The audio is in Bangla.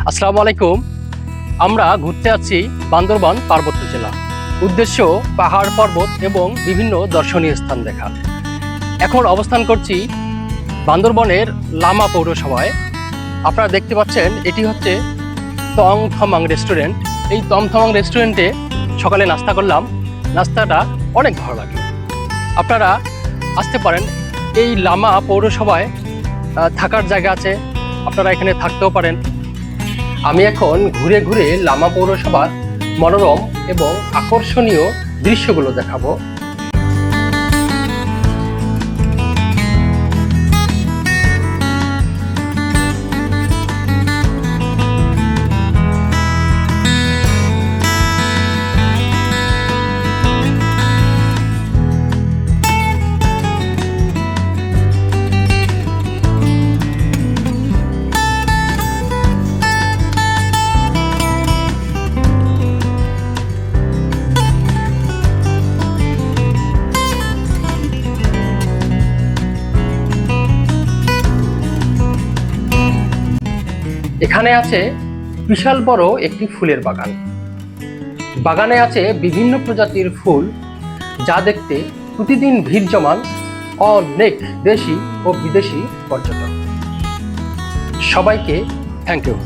আসসালামু আলাইকুম। আমরা ঘুরতে আছি বান্দরবান পার্বত্য জেলা। উদ্দেশ্য পাহাড় পর্বত এবং বিভিন্ন দর্শনীয় স্থান দেখা। এখন অবস্থান করছি বান্দরবনের লামা পৌরসভায়। আপনারা দেখতে পাচ্ছেন এটি হচ্ছে তং থমাং রেস্টুরেন্ট। এই তং থমাং রেস্টুরেন্টে সকালে নাস্তা করলাম। নাস্তাটা অনেক ভালো লাগলো। আপনারা আসতে পারেন। এই লামা পৌরসভায় থাকার জায়গা আছে, আপনারা এখানে থাকতেও পারেন। আমি এখন ঘুরে ঘুরে লামা পৌরসভার মনোরম এবং আকর্ষণীয় দৃশ্যগুলো দেখাবো। এখানে আছে বিশাল বড় একটি ফুলের বাগান। বাগানে আছে বিভিন্ন প্রজাতির ফুল, যা দেখতে প্রতিদিন ভিড় জমান অনেক দেশি ও বিদেশি পর্যটক। সবাইকে থ্যাংক ইউ।